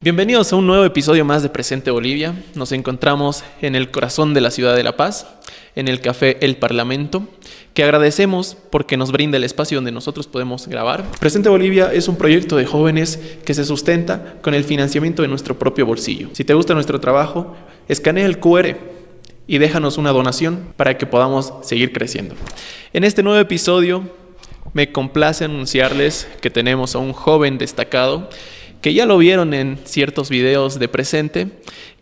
Bienvenidos a un nuevo episodio más de Presente Bolivia. Nos encontramos en el corazón de la ciudad de La Paz, en el Café El Parlamento, que agradecemos porque nos brinda el espacio donde nosotros podemos grabar. Presente Bolivia es un proyecto de jóvenes que se sustenta con el financiamiento de nuestro propio bolsillo. Si te gusta nuestro trabajo, escanea el QR y déjanos una donación para que podamos seguir creciendo. En este nuevo episodio me complace anunciarles que tenemos a un joven destacado que ya lo vieron en ciertos videos de Presente,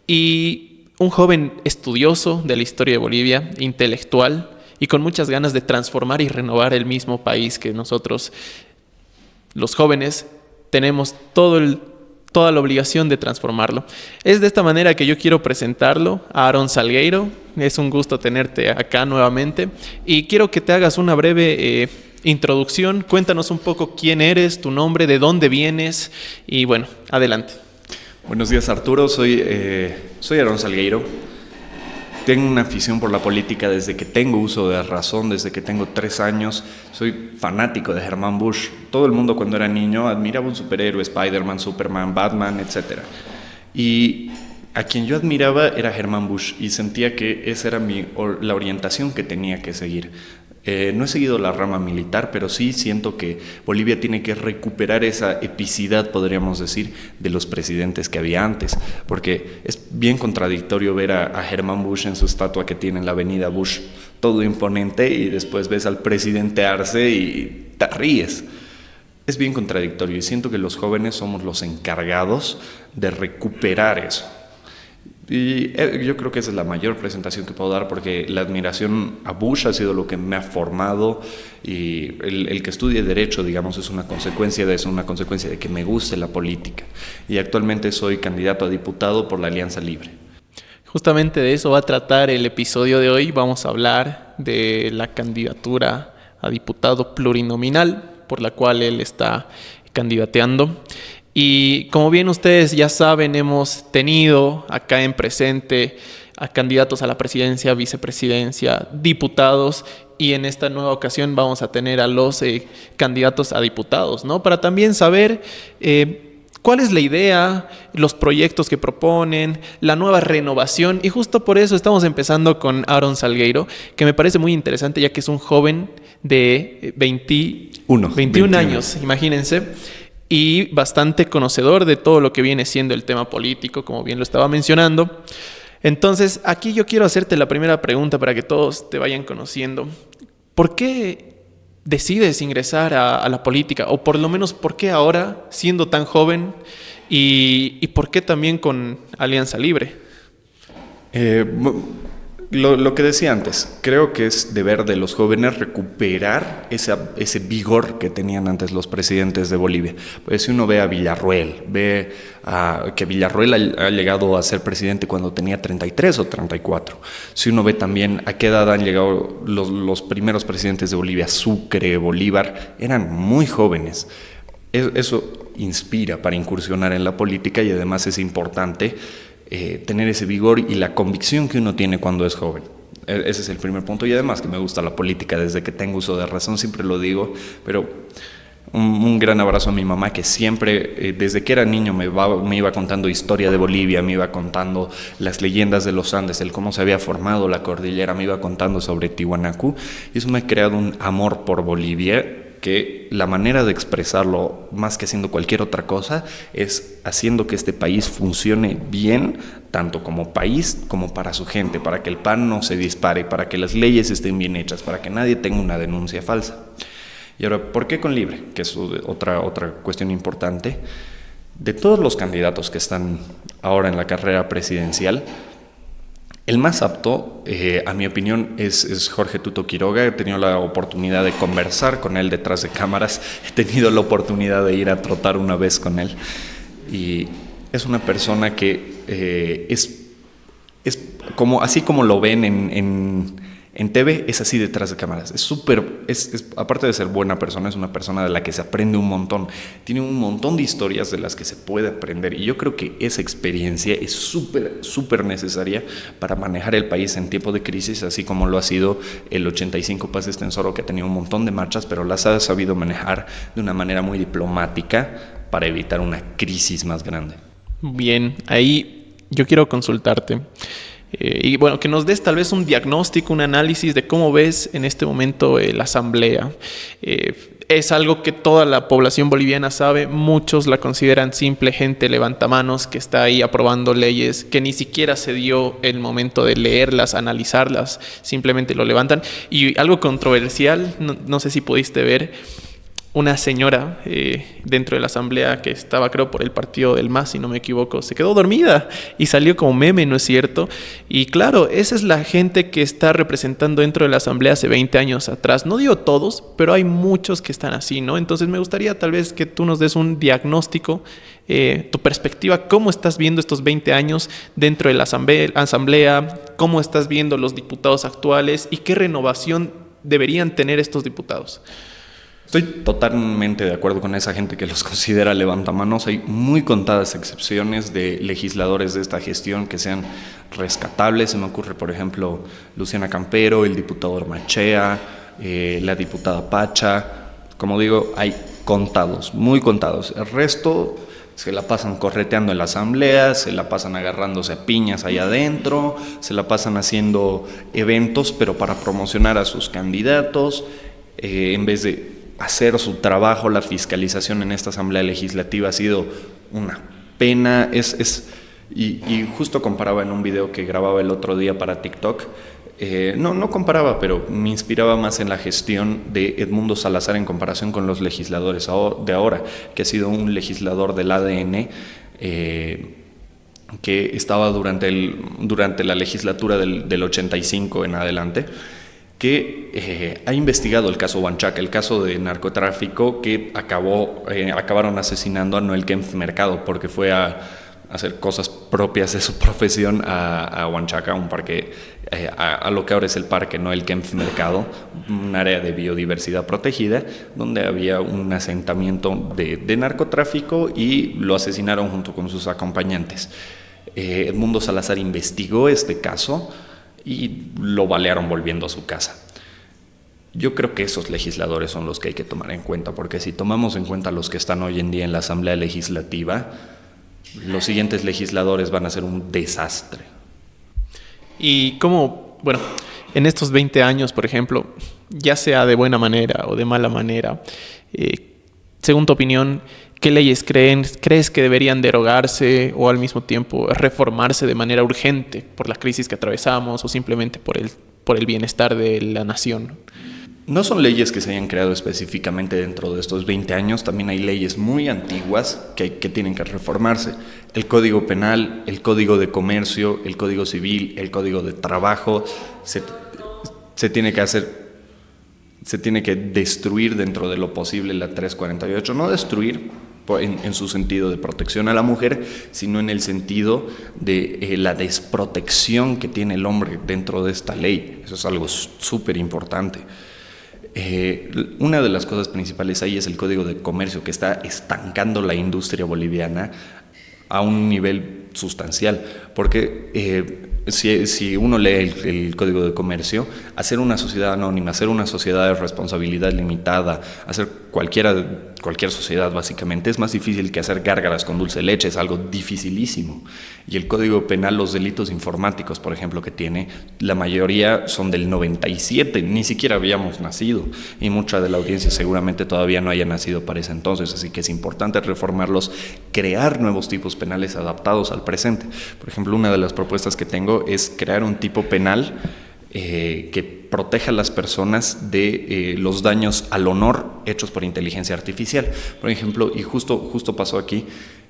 y un joven estudioso de la historia de Bolivia, intelectual y con muchas ganas de transformar y renovar el mismo país que nosotros, los jóvenes, tenemos toda la obligación de transformarlo. Es de esta manera que yo quiero presentarlo a Aaron Salgueiro. Es un gusto tenerte acá nuevamente y quiero que te hagas una breve introducción. Cuéntanos un poco quién eres, tu nombre, de dónde vienes y bueno, adelante. Buenos días, Arturo, soy Aaron Salgueiro. Tengo una afición por la política desde que tengo uso de razón, desde que tengo 3 años. Soy fanático de Herman Busch. Todo el mundo cuando era niño admiraba un superhéroe, Spider-Man, Superman, Batman, etc. Y a quien yo admiraba era Herman Busch y sentía que esa era la orientación que tenía que seguir. No he seguido la rama militar, pero sí siento que Bolivia tiene que recuperar esa epicidad, podríamos decir, de los presidentes que había antes, porque es bien contradictorio ver a Herman Busch en su estatua que tiene en la avenida Bush, todo imponente, y después ves al presidente Arce y te ríes. Es bien contradictorio y siento que los jóvenes somos los encargados de recuperar eso. Y yo creo que esa es la mayor presentación que puedo dar, porque la admiración a Bush ha sido lo que me ha formado, y el que estudie Derecho, digamos, es una consecuencia de eso, una consecuencia de que me guste la política. Y actualmente soy candidato a diputado por la Alianza Libre. Justamente de eso va a tratar el episodio de hoy. Vamos a hablar de la candidatura a diputado plurinominal por la cual él está candidateando. Y como bien ustedes ya saben, hemos tenido acá en Presente a candidatos a la presidencia, vicepresidencia, diputados, y en esta nueva ocasión vamos a tener a los candidatos a diputados, ¿no? Para también saber cuál es la idea, los proyectos que proponen, la nueva renovación, y justo por eso estamos empezando con Aaron Salgueiro, que me parece muy interesante ya que es un joven de 21 años, imagínense. Y bastante conocedor de todo lo que viene siendo el tema político, como bien lo estaba mencionando. Entonces, aquí yo quiero hacerte la primera pregunta para que todos te vayan conociendo. ¿Por qué decides ingresar a la política? O por lo menos, ¿por qué ahora, siendo tan joven? ¿Y por qué también con Alianza Libre? Lo que decía antes, creo que es deber de los jóvenes recuperar ese vigor que tenían antes los presidentes de Bolivia. Pues si uno ve a Villarroel, ve que Villarroel ha llegado a ser presidente cuando tenía 33 o 34. Si uno ve también a qué edad han llegado los primeros presidentes de Bolivia, Sucre, Bolívar, eran muy jóvenes. Eso inspira para incursionar en la política, y además es importante tener ese vigor y la convicción que uno tiene cuando es joven. Ese es el primer punto, y además que me gusta la política desde que tengo uso de razón, siempre lo digo, pero un gran abrazo a mi mamá, que siempre, desde que era niño, me iba contando historia de Bolivia, me iba contando las leyendas de los Andes, el cómo se había formado la cordillera, me iba contando sobre Tiwanaku, y eso me ha creado un amor por Bolivia, que la manera de expresarlo, más que haciendo cualquier otra cosa, es haciendo que este país funcione bien, tanto como país como para su gente, para que el pan no se dispare, para que las leyes estén bien hechas, para que nadie tenga una denuncia falsa. Y ahora, ¿por qué con Libre? Que es otra cuestión importante. De todos los candidatos que están ahora en la carrera presidencial, el más apto, a mi opinión, es Jorge Tuto Quiroga. He tenido la oportunidad de conversar con él detrás de cámaras. He tenido la oportunidad de ir a trotar una vez con él. Y es una persona que es como, así como lo ven en TV, es así detrás de cámaras. Aparte de ser buena persona, es una persona de la que se aprende un montón. Tiene un montón de historias de las que se puede aprender, y yo creo que esa experiencia es súper necesaria para manejar el país en tiempo de crisis, así como lo ha sido el 85 Paz Extensoro, que ha tenido un montón de marchas, pero las ha sabido manejar de una manera muy diplomática para evitar una crisis más grande. Bien, ahí yo quiero consultarte. Y bueno, que nos des tal vez un diagnóstico, un análisis de cómo ves en este momento la asamblea. Es algo que toda la población boliviana sabe, muchos la consideran simple gente levantamanos que está ahí aprobando leyes que ni siquiera se dio el momento de leerlas, analizarlas, simplemente lo levantan. Y algo controversial, no sé si pudiste ver, una señora dentro de la asamblea que estaba, creo, por el partido del MAS, si no me equivoco, se quedó dormida y salió como meme, ¿no es cierto? Y claro, esa es la gente que está representando dentro de la asamblea hace 20 años atrás. No digo todos, pero hay muchos que están así, ¿no? Entonces me gustaría tal vez que tú nos des un diagnóstico, tu perspectiva, cómo estás viendo estos 20 años dentro de la asamblea, cómo estás viendo los diputados actuales y qué renovación deberían tener estos diputados. Estoy totalmente de acuerdo con esa gente que los considera levantamanos. Hay muy contadas excepciones de legisladores de esta gestión que sean rescatables. Se me ocurre, por ejemplo, Luciana Campero, el diputado Ormachea, la diputada Pacha. Como digo, hay contados, muy contados. El resto se la pasan correteando en la asamblea, se la pasan agarrándose a piñas allá adentro, se la pasan haciendo eventos, pero para promocionar a sus candidatos, en vez de hacer su trabajo. La fiscalización en esta asamblea legislativa ha sido una pena. Y justo comparaba en un video que grababa el otro día para TikTok, no comparaba, pero me inspiraba más en la gestión de Edmundo Salazar en comparación con los legisladores de ahora, que ha sido un legislador del ADN, que estaba durante la legislatura del 85 en adelante, que ha investigado el caso Huanchaca, el caso de narcotráfico que acabaron asesinando a Noel Kempf Mercado porque fue a hacer cosas propias de su profesión a Huanchaca, un parque, a lo que ahora es el parque Noel Kempf Mercado, un área de biodiversidad protegida, donde había un asentamiento de narcotráfico y lo asesinaron junto con sus acompañantes. Edmundo Salazar investigó este caso y lo balearon volviendo a su casa. Yo creo que esos legisladores son los que hay que tomar en cuenta, porque si tomamos en cuenta los que están hoy en día en la Asamblea Legislativa, los siguientes legisladores van a ser un desastre. Y cómo, bueno, en estos 20 años, por ejemplo, ya sea de buena manera o de mala manera, según tu opinión, ¿qué leyes crees que deberían derogarse o al mismo tiempo reformarse de manera urgente por la crisis que atravesamos o simplemente por el bienestar de la nación? No son leyes que se hayan creado específicamente dentro de estos 20 años, también hay leyes muy antiguas que tienen que reformarse. El Código Penal, el Código de Comercio, el Código Civil, el Código de Trabajo, se tiene que destruir dentro de lo posible la 348, no destruir en su sentido de protección a la mujer, sino en el sentido de la desprotección que tiene el hombre dentro de esta ley. Eso es algo súper importante. Una de las cosas principales ahí es el Código de Comercio, que está estancando la industria boliviana a un nivel sustancial, porque si uno lee el Código de Comercio, hacer una sociedad anónima, hacer una sociedad de responsabilidad limitada, hacer cualquier sociedad básicamente es más difícil que hacer gárgaras con dulce de leche, es algo dificilísimo. Y el Código Penal, los delitos informáticos, por ejemplo, que tiene, la mayoría son del 97, ni siquiera habíamos nacido, y mucha de la audiencia seguramente todavía no haya nacido para ese entonces, así que es importante reformarlos, crear nuevos tipos penales adaptados al presente. Por ejemplo, una de las propuestas que tengo es crear un tipo penal que proteja a las personas de los daños al honor hechos por inteligencia artificial. Por ejemplo, y justo pasó aquí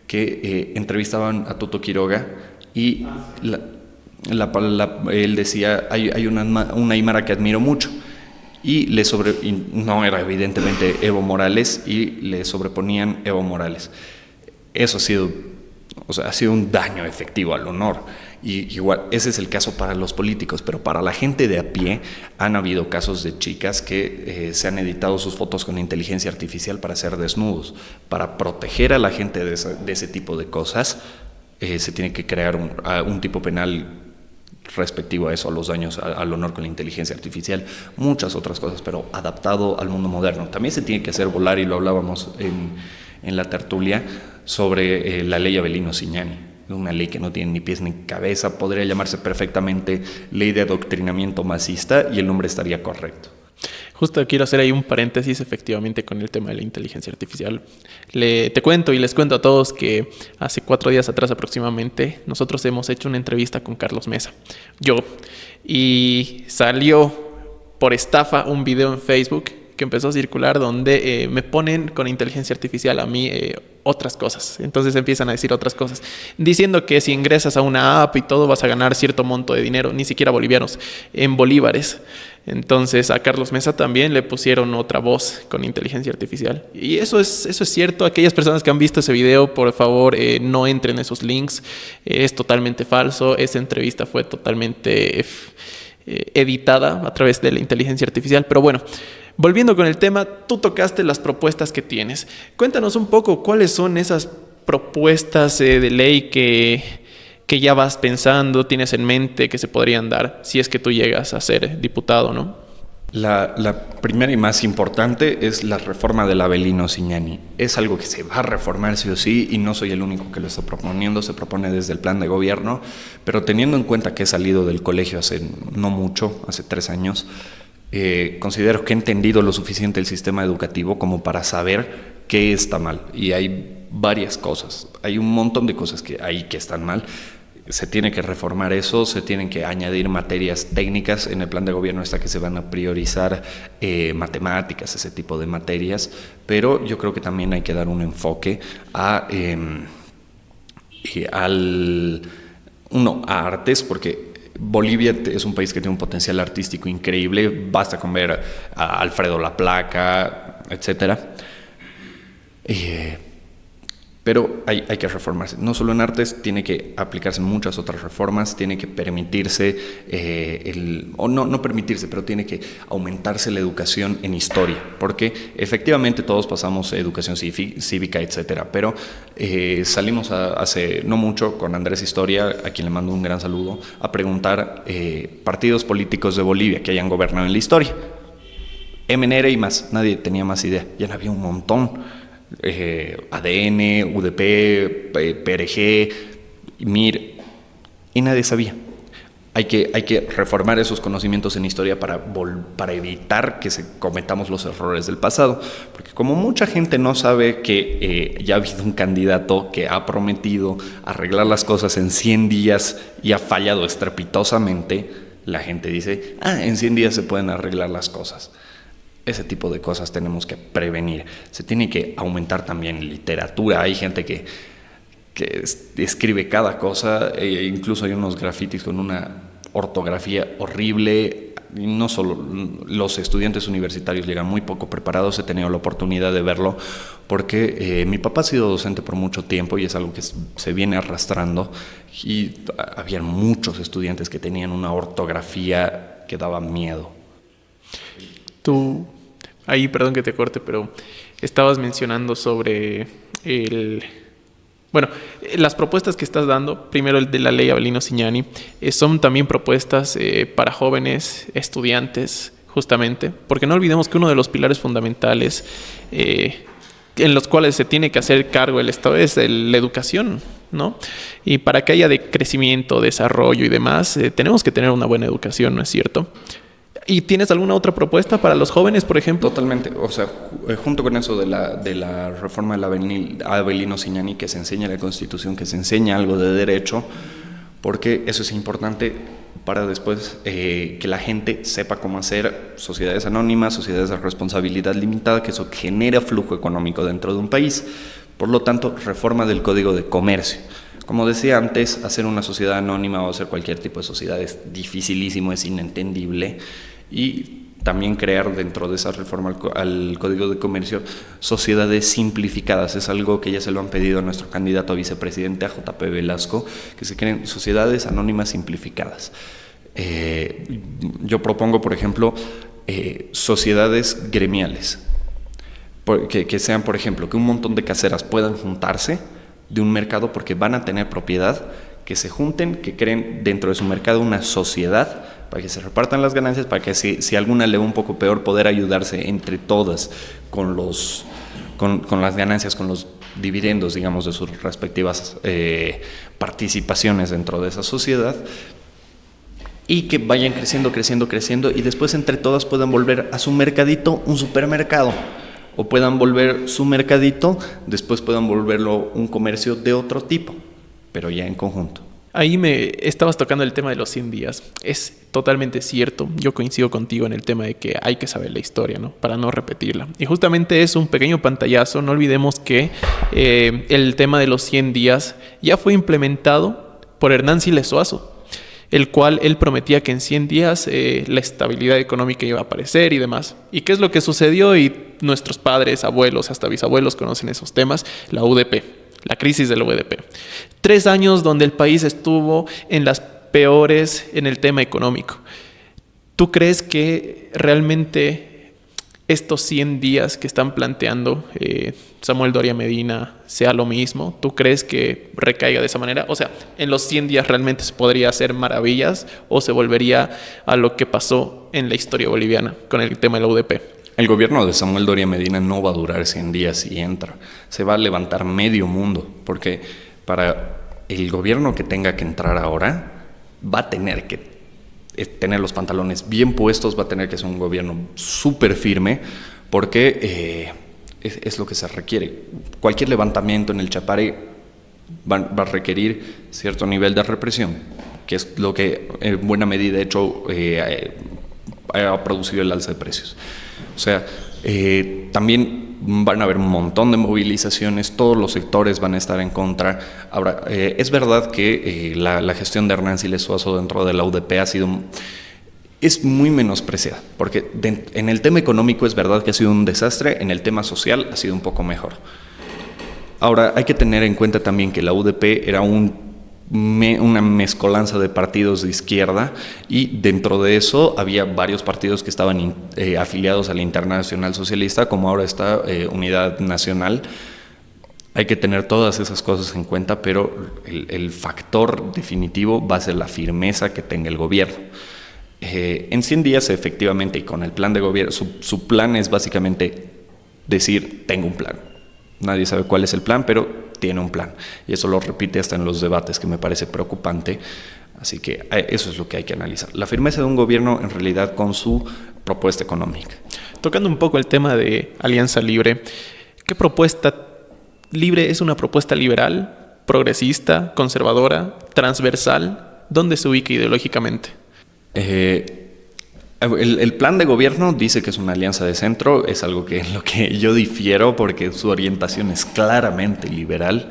que entrevistaban a Toto Quiroga y él decía, hay una aymara que admiro mucho, y no era evidentemente Evo Morales, y le sobreponían Evo Morales. Eso ha sido un daño efectivo al honor. Y igual, ese es el caso para los políticos, pero para la gente de a pie han habido casos de chicas que se han editado sus fotos con inteligencia artificial para hacer desnudos. Para proteger a la gente de ese tipo de cosas, se tiene que crear un tipo penal respectivo a eso, a los daños al honor con la inteligencia artificial, muchas otras cosas, pero adaptado al mundo moderno. También se tiene que hacer volar, y lo hablábamos en la tertulia, sobre la ley Avelino Cignani. una ley que no tiene ni pies ni cabeza, podría llamarse perfectamente ley de adoctrinamiento masista y el nombre estaría correcto. Justo quiero hacer ahí un paréntesis efectivamente con el tema de la inteligencia artificial. Te cuento y les cuento a todos que hace 4 días atrás aproximadamente nosotros hemos hecho una entrevista con Carlos Mesa, y salió por estafa un video en Facebook que empezó a circular donde me ponen con inteligencia artificial a mí otras cosas. Entonces empiezan a decir otras cosas, diciendo que si ingresas a una app y todo vas a ganar cierto monto de dinero, ni siquiera bolivianos, en bolívares. Entonces a Carlos Mesa también le pusieron otra voz con inteligencia artificial. Y eso es cierto. Aquellas personas que han visto ese video, por favor, no entren en esos links. Es totalmente falso. Esa entrevista fue totalmente editada a través de la inteligencia artificial. Pero bueno, volviendo con el tema, tú tocaste las propuestas que tienes. Cuéntanos un poco cuáles son esas propuestas de ley que ya vas pensando, tienes en mente que se podrían dar si es que tú llegas a ser diputado, ¿no? La primera y más importante es la reforma del Avelino Cignani. Es algo que se va a reformar sí o sí, y no soy el único que lo está proponiendo, se propone desde el plan de gobierno, pero teniendo en cuenta que he salido del colegio hace no mucho, hace 3 años, considero que he entendido lo suficiente el sistema educativo como para saber qué está mal. Y hay varias cosas, hay un montón de cosas que están mal. Se tiene que reformar eso, se tienen que añadir materias técnicas. En el plan de gobierno está que se van a priorizar matemáticas, ese tipo de materias, pero yo creo que también hay que dar un enfoque a artes, porque Bolivia es un país que tiene un potencial artístico increíble, basta con ver a Alfredo Laplaca, etcétera. Pero hay que reformarse. No solo en artes, tiene que aplicarse muchas otras reformas, tiene que permitirse, no permitirse, pero tiene que aumentarse la educación en historia, porque efectivamente todos pasamos educación cívica, etcétera, pero salimos hace no mucho con Andrés Historia, a quien le mando un gran saludo, a preguntar partidos políticos de Bolivia que hayan gobernado en la historia. MNR y más, nadie tenía más idea, ya había un montón. ADN, UDP, PRG, MIR, y nadie sabía. Hay que reformar esos conocimientos en historia para evitar que cometamos los errores del pasado, porque como mucha gente no sabe que ya ha habido un candidato que ha prometido arreglar las cosas en 100 días y ha fallado estrepitosamente, la gente dice, en 100 días se pueden arreglar las cosas. Ese tipo de cosas tenemos que prevenir. Se tiene que aumentar también literatura. Hay gente que escribe cada cosa, incluso hay unos grafitis con una ortografía horrible. Y no solo los estudiantes universitarios llegan muy poco preparados, he tenido la oportunidad de verlo, porque mi papá ha sido docente por mucho tiempo y es algo que se viene arrastrando, y había muchos estudiantes que tenían una ortografía que daba miedo. Tú, ahí, perdón que te corte, pero estabas mencionando sobre las propuestas que estás dando. Primero, el de la ley Avelino Cignani, son también propuestas para jóvenes estudiantes, justamente, porque no olvidemos que uno de los pilares fundamentales en los cuales se tiene que hacer cargo el Estado es la educación, ¿no? Y para que haya de crecimiento, desarrollo y demás, tenemos que tener una buena educación, ¿no es cierto? ¿Y tienes alguna otra propuesta para los jóvenes, por ejemplo? Totalmente. O sea, junto con eso de la reforma del Avelino Cignani, que se enseña la Constitución, que se enseña algo de derecho, porque eso es importante para después que la gente sepa cómo hacer sociedades anónimas, sociedades de responsabilidad limitada, que eso genera flujo económico dentro de un país. Por lo tanto, reforma del Código de Comercio. Como decía antes, hacer una sociedad anónima o hacer cualquier tipo de sociedad es dificilísimo, es inentendible. Y también crear dentro de esa reforma al Código de Comercio sociedades simplificadas. Es algo que ya se lo han pedido a nuestro candidato a vicepresidente, a JP Velasco, que se creen sociedades anónimas simplificadas. Yo propongo, por ejemplo, sociedades gremiales, que sean, por ejemplo, que un montón de caseras puedan juntarse de un mercado porque van a tener propiedad, que se junten, que creen dentro de su mercado una sociedad para que se repartan las ganancias, para que si alguna le va un poco peor, poder ayudarse entre todas con las ganancias, con los dividendos, digamos, de sus respectivas participaciones dentro de esa sociedad, y que vayan creciendo, creciendo, creciendo, y después entre todas puedan volver a su mercadito un supermercado, o puedan volver su mercadito, después puedan volverlo un comercio de otro tipo, pero ya en conjunto. Ahí me estabas tocando el tema de los 100 días. Es totalmente cierto. Yo coincido contigo en el tema de que hay que saber la historia, ¿no? Para no repetirla. Y justamente es un pequeño pantallazo. No olvidemos que el tema de los 100 días ya fue implementado por Hernán Siles Suazo, el cual él prometía que en 100 días la estabilidad económica iba a aparecer y demás. ¿Y qué es lo que sucedió? Y nuestros padres, abuelos, hasta bisabuelos conocen esos temas. La UDP, la crisis de la UDP. 3 años donde el país estuvo en las peores en el tema económico. ¿Tú crees que realmente estos 100 días que están planteando Samuel Doria Medina sea lo mismo? ¿Tú crees que recaiga de esa manera? O sea, ¿en los 100 días realmente se podría hacer maravillas o se volvería a lo que pasó en la historia boliviana con el tema de la UDP? El gobierno de Samuel Doria Medina no va a durar 100 días si entra. Se va a levantar medio mundo, porque para el gobierno que tenga que entrar ahora va a tener que tener los pantalones bien puestos, va a tener que ser un gobierno súper firme, porque es lo que se requiere. Cualquier levantamiento en el Chapare va a requerir cierto nivel de represión, que es lo que en buena medida, de hecho, ha producido el alza de precios. O sea, también van a haber un montón de movilizaciones, todos los sectores van a estar en contra. Ahora, es verdad que la gestión de Hernán Siles Suazo dentro de la UDP es muy menospreciada, porque en el tema económico es verdad que ha sido un desastre, en el tema social ha sido un poco mejor. Ahora, hay que tener en cuenta también que la UDP era una mezcolanza de partidos de izquierda, y dentro de eso había varios partidos que estaban afiliados a la Internacional Socialista, como ahora está Unidad Nacional. Hay que tener todas esas cosas en cuenta, pero el factor definitivo va a ser la firmeza que tenga el gobierno. En 100 días, efectivamente, y con el plan de gobierno, su plan es básicamente decir: tengo un plan. Nadie sabe cuál es el plan, pero tiene un plan, y eso lo repite hasta en los debates, que me parece preocupante. Así que eso es lo que hay que analizar, la firmeza de un gobierno en realidad con su propuesta económica. Tocando un poco el tema de Alianza Libre, ¿qué propuesta libre es? ¿Una propuesta liberal, progresista, conservadora, transversal? ¿Dónde se ubica ideológicamente? El plan de gobierno dice que es una alianza de centro, es algo en lo que yo difiero, porque su orientación es claramente liberal.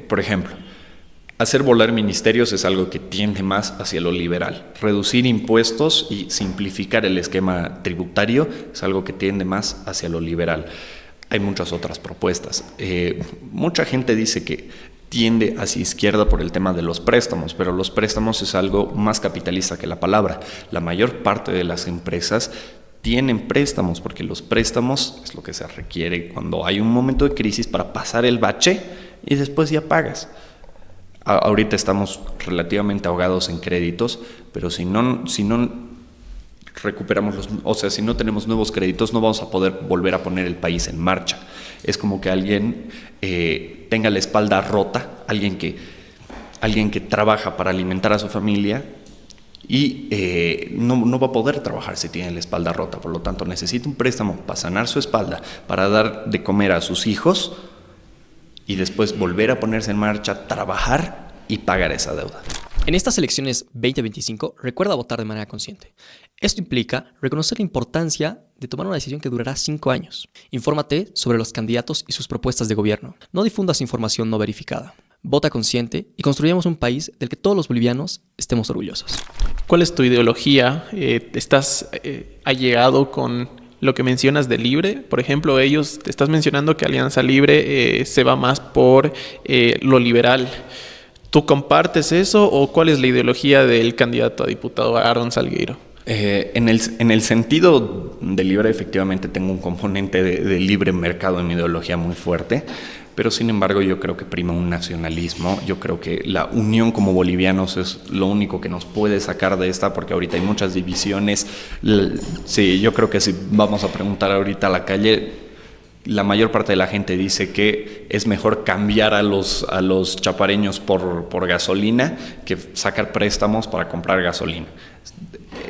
Por ejemplo, hacer volar ministerios es algo que tiende más hacia lo liberal. Reducir impuestos y simplificar el esquema tributario es algo que tiende más hacia lo liberal. Hay muchas otras propuestas. Mucha gente dice que tiende hacia izquierda por el tema de los préstamos, pero los préstamos es algo más capitalista que la palabra. La mayor parte de las empresas tienen préstamos, porque los préstamos es lo que se requiere cuando hay un momento de crisis para pasar el bache y después ya pagas. Ahorita estamos relativamente ahogados en créditos, pero si no recuperamos si no tenemos nuevos créditos, no vamos a poder volver a poner el país en marcha. Es como que alguien tenga la espalda rota, alguien que trabaja para alimentar a su familia, y no va a poder trabajar si tiene la espalda rota. Por lo tanto, necesita un préstamo para sanar su espalda, para dar de comer a sus hijos, y después volver a ponerse en marcha, trabajar y pagar esa deuda. En estas elecciones 2025, recuerda votar de manera consciente. Esto implica reconocer la importancia de tomar una decisión que durará 5 años. Infórmate sobre los candidatos y sus propuestas de gobierno. No difundas información no verificada. Vota consciente y construyamos un país del que todos los bolivianos estemos orgullosos. ¿Cuál es tu ideología? ¿Estás allegado con lo que mencionas de Libre? Por ejemplo, te estás mencionando que Alianza Libre se va más por lo liberal. ¿Tú compartes eso o cuál es la ideología del candidato a diputado Aaron Salgueiro? En el sentido de Libre, efectivamente tengo un componente de libre mercado en mi ideología muy fuerte, pero sin embargo yo creo que prima un nacionalismo. Yo creo que la unión como bolivianos es lo único que nos puede sacar de esta, porque ahorita hay muchas divisiones. Sí, yo creo que si vamos a preguntar ahorita a la calle, la mayor parte de la gente dice que es mejor cambiar a los chapareños por gasolina que sacar préstamos para comprar gasolina.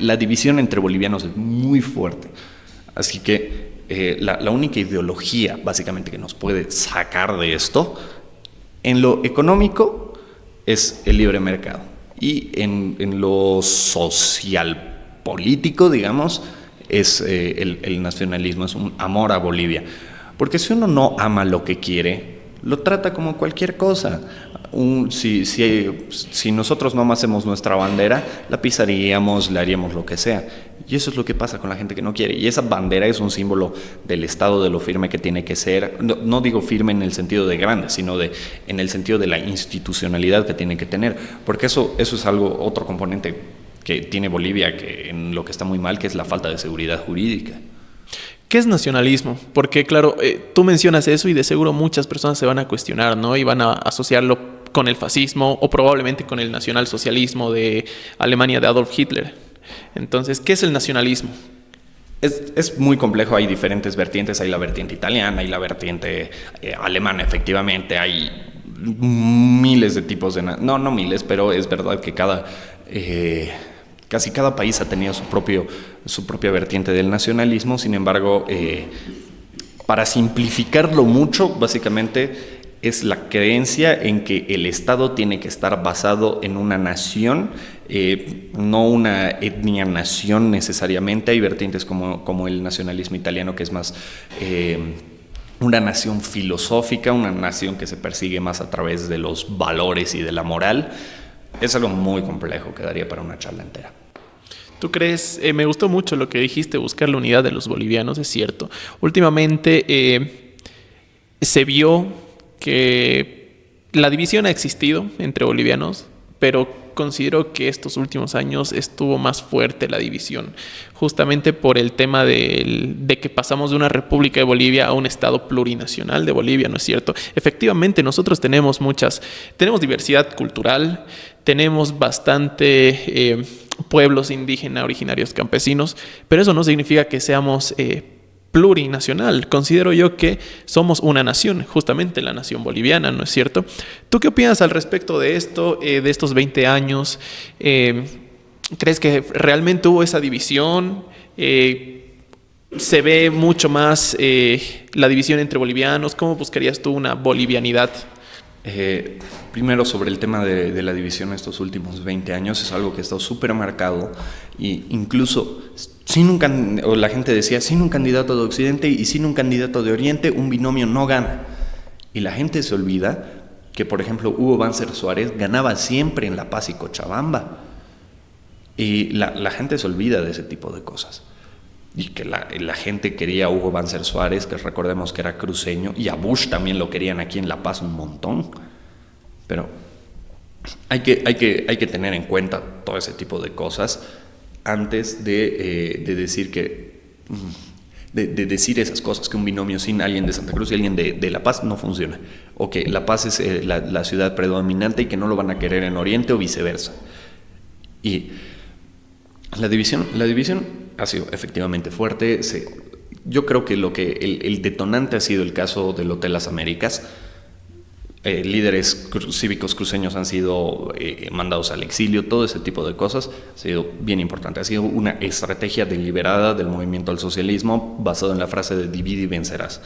La división entre bolivianos es muy fuerte. Así que la única ideología básicamente que nos puede sacar de esto, en lo económico, es el libre mercado. Y en lo social político, digamos, es el nacionalismo, es un amor a Bolivia. Porque si uno no ama lo que quiere, lo trata como cualquier cosa. Si nosotros no hacemos nuestra bandera, la pisaríamos, le haríamos lo que sea. Y eso es lo que pasa con la gente que no quiere. Y esa bandera es un símbolo del Estado, de lo firme que tiene que ser. No digo firme en el sentido de grande, sino en el sentido de la institucionalidad que tiene que tener. Porque eso es otro componente que tiene Bolivia, que en lo que está muy mal, que es la falta de seguridad jurídica. ¿Qué es nacionalismo? Porque claro, tú mencionas eso y de seguro muchas personas se van a cuestionar, ¿no? Y van a asociarlo con el fascismo o probablemente con el nacionalsocialismo de Alemania de Adolf Hitler. Entonces, ¿qué es el nacionalismo? Es muy complejo, hay diferentes vertientes, hay la vertiente italiana, hay la vertiente alemana, efectivamente, hay miles de tipos de... No miles, pero es verdad que casi cada país ha tenido su propia vertiente del nacionalismo. Sin embargo, para simplificarlo mucho, básicamente es la creencia en que el Estado tiene que estar basado en una nación, no una etnia-nación necesariamente. Hay vertientes como el nacionalismo italiano, que es más una nación filosófica, una nación que se persigue más a través de los valores y de la moral. Es algo muy complejo que daría para una charla entera. ¿Tú crees? Me gustó mucho lo que dijiste, buscar la unidad de los bolivianos, es cierto. Últimamente se vio que la división ha existido entre bolivianos, pero considero que estos últimos años estuvo más fuerte la división, justamente por el tema de que pasamos de una república de Bolivia a un estado plurinacional de Bolivia, ¿no es cierto? Efectivamente, nosotros tenemos diversidad cultural, tenemos bastante pueblos indígenas, originarios, campesinos, pero eso no significa que seamos plurinacional. Considero yo que somos una nación, justamente la nación boliviana, ¿no es cierto? ¿Tú qué opinas al respecto de esto, de estos 20 años? ¿Crees que realmente hubo esa división? ¿Se ve mucho más la división entre bolivianos? ¿Cómo buscarías tú una bolivianidad? Primero, sobre el tema de la división estos últimos 20 años, es algo que ha estado súper marcado, y incluso la gente decía, sin un candidato de Occidente y sin un candidato de Oriente, un binomio no gana. Y la gente se olvida que, por ejemplo, Hugo Banzer Suárez ganaba siempre en La Paz y Cochabamba. Y la gente se olvida de ese tipo de cosas. Y que la gente quería a Hugo Banzer Suárez, que recordemos que era cruceño, y a Bush también lo querían aquí en La Paz un montón. Pero hay que tener en cuenta todo ese tipo de cosas antes de decir de decir esas cosas, que un binomio sin alguien de Santa Cruz y alguien de La Paz no funciona, o que La Paz es la ciudad predominante y que no lo van a querer en Oriente o viceversa. Y la división ha sido efectivamente fuerte. Yo creo que el detonante ha sido el caso del Hotel Las Américas. Líderes cívicos cruceños han sido mandados al exilio, todo ese tipo de cosas ha sido bien importante. Ha sido una estrategia deliberada del movimiento al socialismo basado en la frase de divide y vencerás.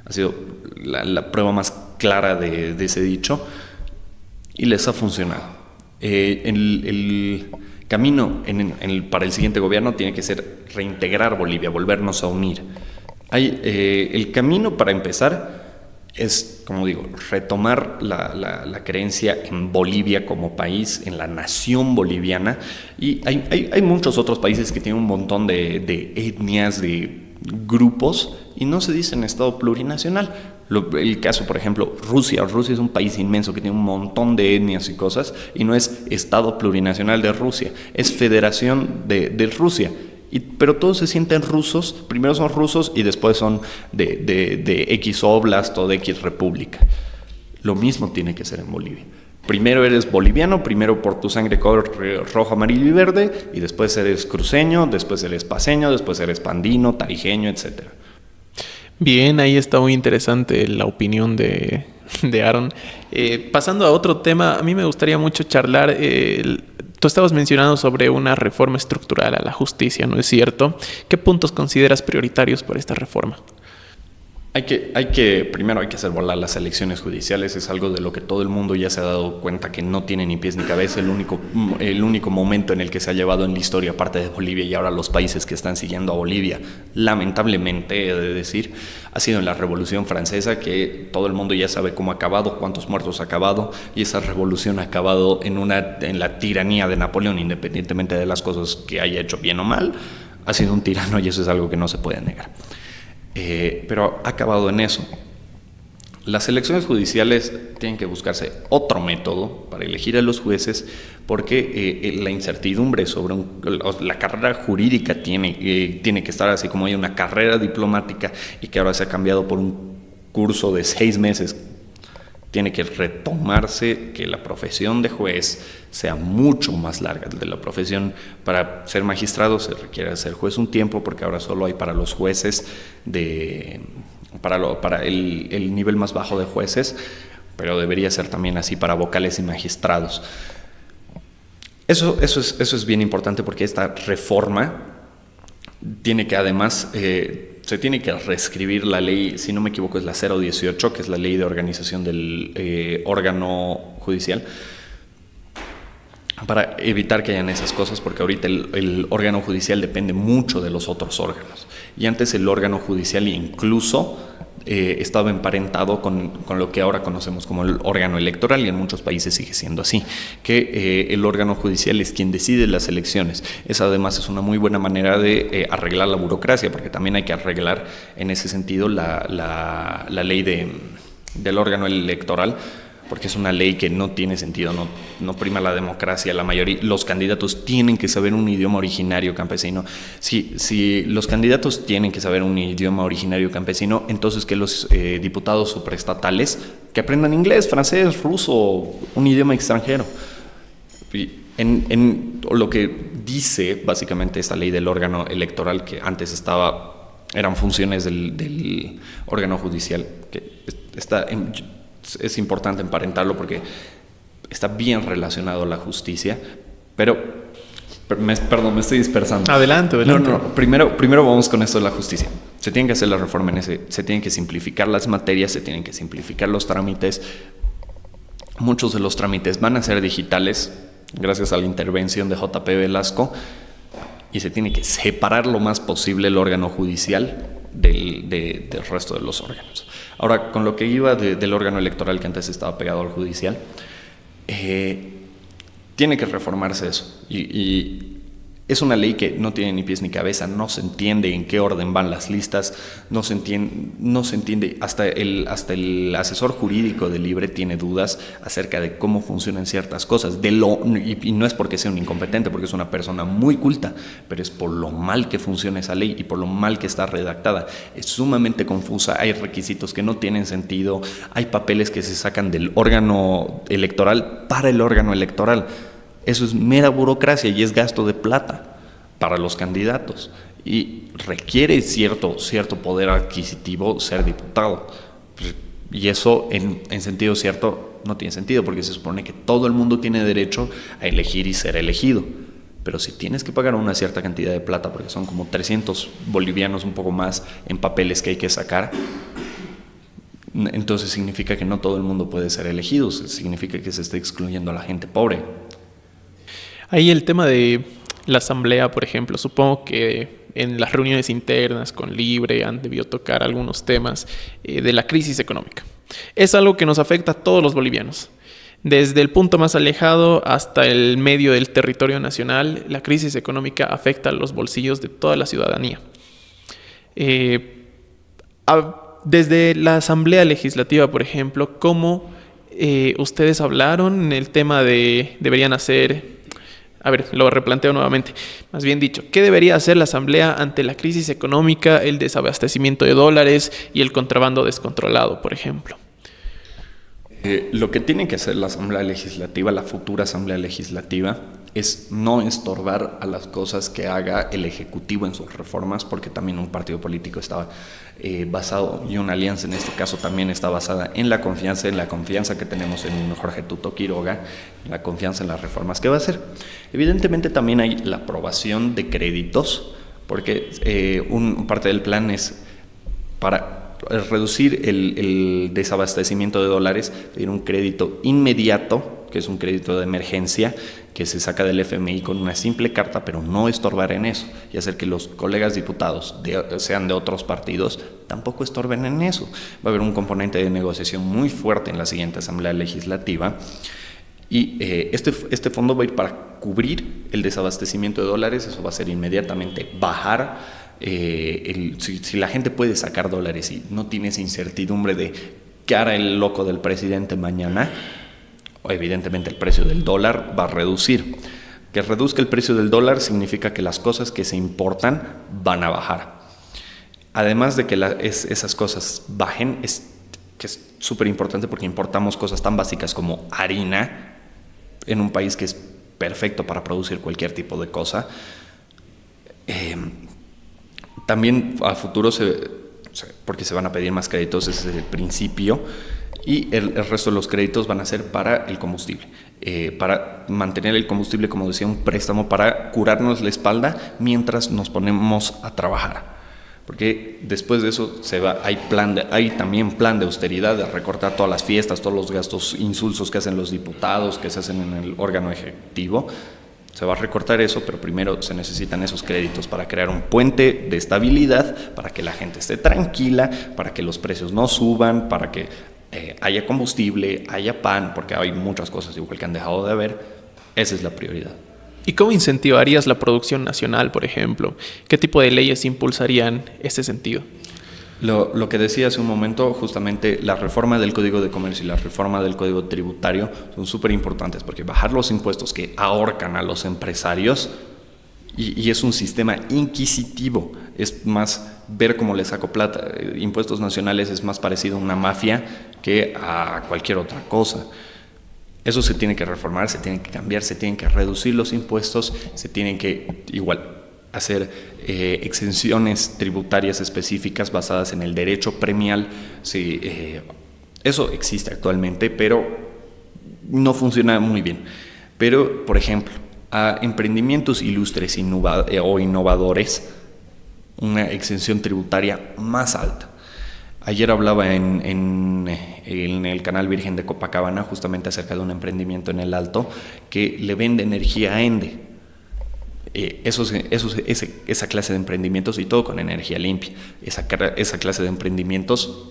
Ha sido la prueba más clara de ese dicho, y les ha funcionado. El camino para el siguiente gobierno tiene que ser reintegrar Bolivia, volvernos a unir. El camino para empezar es, como digo, retomar la creencia en Bolivia como país, en la nación boliviana. Y hay muchos otros países que tienen un montón de etnias, de grupos, y no se dicen Estado plurinacional. El caso, por ejemplo, Rusia es un país inmenso que tiene un montón de etnias y cosas, y no es Estado plurinacional de Rusia, es Federación de Rusia. Pero todos se sienten rusos, primero son rusos y después son de X oblast o de X república. Lo mismo tiene que ser en Bolivia. Primero eres boliviano, primero por tu sangre corre rojo, amarillo y verde, y después eres cruceño, después eres paceño, después eres pandino, tarijeño, etc. Bien, ahí está muy interesante la opinión de Aaron. Pasando a otro tema, a mí me gustaría mucho charlar. Tú estabas mencionando sobre una reforma estructural a la justicia, ¿no es cierto? ¿Qué puntos consideras prioritarios para esta reforma? Primero hay que hacer volar las elecciones judiciales. Es algo de lo que todo el mundo ya se ha dado cuenta que no tiene ni pies ni cabeza. El único momento en el que se ha llevado en la historia, aparte de Bolivia y ahora los países que están siguiendo a Bolivia, lamentablemente he de decir, ha sido en la Revolución Francesa, que todo el mundo ya sabe cómo ha acabado, cuántos muertos ha acabado, y esa revolución ha acabado en la tiranía de Napoleón, independientemente de las cosas que haya hecho bien o mal. Ha sido un tirano y eso es algo que no se puede negar. Pero ha acabado en eso. Las elecciones judiciales tienen que buscarse otro método para elegir a los jueces, porque la incertidumbre sobre la carrera jurídica tiene que estar así como hay una carrera diplomática y que ahora se ha cambiado por un curso de 6 meses. Tiene que retomarse que la profesión de juez sea mucho más larga. De la profesión para ser magistrado se requiere ser juez un tiempo, porque ahora solo hay para los jueces para el nivel más bajo de jueces, pero debería ser también así para vocales y magistrados. Eso es bien importante, porque esta reforma tiene que además se tiene que reescribir la ley, si no me equivoco es la 018, que es la ley de organización del órgano judicial, para evitar que hayan esas cosas, porque ahorita el órgano judicial depende mucho de los otros órganos, y antes el órgano judicial incluso estaba emparentado con lo que ahora conocemos como el órgano electoral, y en muchos países sigue siendo así, que el órgano judicial es quien decide las elecciones. Esa además es una muy buena manera de arreglar la burocracia, porque también hay que arreglar en ese sentido la ley del órgano electoral, porque es una ley que no tiene sentido, no prima la democracia. La mayoría, los candidatos tienen que saber un idioma originario campesino. Si los candidatos tienen que saber un idioma originario campesino, entonces que los diputados supraestatales que aprendan inglés, francés, ruso, un idioma extranjero. Y en lo que dice básicamente esta ley del órgano electoral, que antes eran funciones del órgano judicial, que es importante emparentarlo porque está bien relacionado a la justicia, perdón, me estoy dispersando. Adelante. No, primero vamos con esto de la justicia. Se tienen que hacer las reformas se tienen que simplificar las materias, se tienen que simplificar los trámites. Muchos de los trámites van a ser digitales gracias a la intervención de JP Velasco, y se tiene que separar lo más posible el órgano judicial del resto de los órganos. Ahora, con lo que iba del órgano electoral, que antes estaba pegado al judicial, tiene que reformarse eso, y es una ley que no tiene ni pies ni cabeza. No se entiende en qué orden van las listas, no se entiende, hasta el asesor jurídico del Libre tiene dudas acerca de cómo funcionan ciertas cosas, y no es porque sea un incompetente, porque es una persona muy culta, pero es por lo mal que funciona esa ley y por lo mal que está redactada. Es sumamente confusa, hay requisitos que no tienen sentido, hay papeles que se sacan del órgano electoral para el órgano electoral. Eso es mera burocracia y es gasto de plata para los candidatos, y requiere cierto poder adquisitivo ser diputado, y eso en sentido cierto no tiene sentido, porque se supone que todo el mundo tiene derecho a elegir y ser elegido. Pero si tienes que pagar una cierta cantidad de plata, porque son como 300 bolivianos, un poco más, en papeles que hay que sacar, entonces significa que no todo el mundo puede ser elegido, significa que se está excluyendo a la gente pobre. Ahí el tema de la asamblea, por ejemplo, supongo que en las reuniones internas con Libre han debido tocar algunos temas de la crisis económica. Es algo que nos afecta a todos los bolivianos. Desde el punto más alejado hasta el medio del territorio nacional, la crisis económica afecta a los bolsillos de toda la ciudadanía. Desde la Asamblea Legislativa, por ejemplo, ¿cómo ustedes hablaron en el tema de deberían hacer... A ver, lo replanteo nuevamente. Más bien dicho, ¿qué debería hacer la Asamblea ante la crisis económica, el desabastecimiento de dólares y el contrabando descontrolado, por ejemplo? Lo que tiene que hacer la Asamblea Legislativa, la futura Asamblea Legislativa, es no estorbar a las cosas que haga el Ejecutivo en sus reformas, porque también un partido político estaba basado, y una alianza en este caso también está basada en la confianza que tenemos en Jorge Tuto Quiroga, en la confianza en las reformas que va a hacer. Evidentemente también hay la aprobación de créditos, porque parte del plan es para reducir el desabastecimiento de dólares, pedir un crédito inmediato, que es un crédito de emergencia, que se saca del FMI con una simple carta, pero no estorbar en eso, y hacer que los colegas diputados, sean de otros partidos, tampoco estorben en eso. Va a haber un componente de negociación muy fuerte en la siguiente Asamblea Legislativa, y este fondo va a ir para cubrir el desabastecimiento de dólares. Eso va a ser inmediatamente bajar. Si la gente puede sacar dólares y no tiene esa incertidumbre de qué hará el loco del presidente mañana, evidentemente el precio del dólar va a reducir. Que reduzca el precio del dólar significa que las cosas que se importan van a bajar. Además de que esas cosas bajen, que es súper importante porque importamos cosas tan básicas como harina en un país que es perfecto para producir cualquier tipo de cosa. También a futuro, porque se van a pedir más créditos, ese es el principio, y el resto de los créditos van a ser para el combustible, para mantener el combustible, como decía, un préstamo para curarnos la espalda mientras nos ponemos a trabajar. Porque después de eso hay también plan de austeridad, de recortar todas las fiestas, todos los gastos insulsos que hacen los diputados, que se hacen en el órgano ejecutivo. Se va a recortar eso, pero primero se necesitan esos créditos para crear un puente de estabilidad, para que la gente esté tranquila, para que los precios no suban, para que haya combustible, haya pan, porque hay muchas cosas igual que han dejado de haber. Esa es la prioridad. ¿Y cómo incentivarías la producción nacional, por ejemplo? ¿Qué tipo de leyes impulsarían ese sentido? Lo que decía hace un momento, justamente la reforma del Código de Comercio y la reforma del Código Tributario son súper importantes, porque bajar los impuestos que ahorcan a los empresarios, y es un sistema inquisitivo, es más ver cómo le saco plata. Impuestos nacionales es más parecido a una mafia que a cualquier otra cosa. Eso se tiene que reformar, se tiene que cambiar, se tienen que reducir los impuestos, se tienen que hacer exenciones tributarias específicas basadas en el derecho premial. Sí, eso existe actualmente, pero no funciona muy bien. Pero, por ejemplo, a emprendimientos ilustres o innovadores, una exención tributaria más alta. Ayer hablaba en el canal Virgen de Copacabana justamente acerca de un emprendimiento en el Alto que le vende energía a Ende. Esa clase de emprendimientos, y todo con energía limpia, esa clase de emprendimientos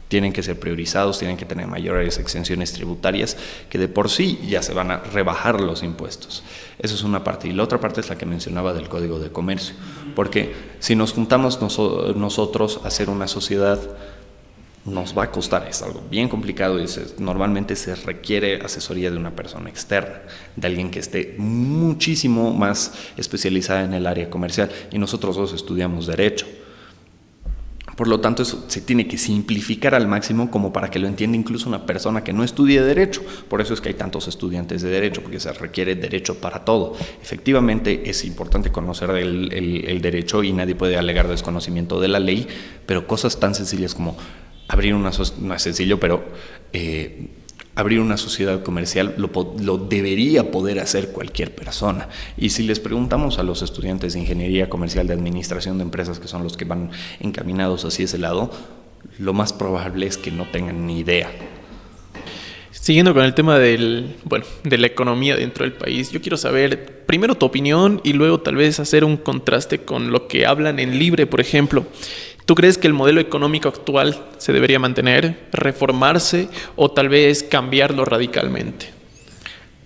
tienen que ser priorizados, tienen que tener mayores exenciones tributarias, que de por sí ya se van a rebajar los impuestos. Eso es una parte. Y la otra parte es la que mencionaba del Código de Comercio. Porque si nos juntamos nosotros a hacer una sociedad, nos va a costar, es algo bien complicado, y normalmente se requiere asesoría de una persona externa, de alguien que esté muchísimo más especializada en el área comercial, y nosotros dos estudiamos Derecho. Por lo tanto, eso se tiene que simplificar al máximo como para que lo entienda incluso una persona que no estudie Derecho. Por eso es que hay tantos estudiantes de Derecho, porque se requiere Derecho para todo. Efectivamente, es importante conocer el Derecho y nadie puede alegar desconocimiento de la ley, pero cosas tan sencillas como abrir no es sencillo, pero abrir una sociedad comercial lo debería poder hacer cualquier persona. Y si les preguntamos a los estudiantes de Ingeniería Comercial, de Administración de Empresas, que son los que van encaminados hacia ese lado, lo más probable es que no tengan ni idea. Siguiendo con el tema de la economía dentro del país, yo quiero saber primero tu opinión y luego tal vez hacer un contraste con lo que hablan en Libre, por ejemplo. ¿Tú crees que el modelo económico actual se debería mantener, reformarse o tal vez cambiarlo radicalmente?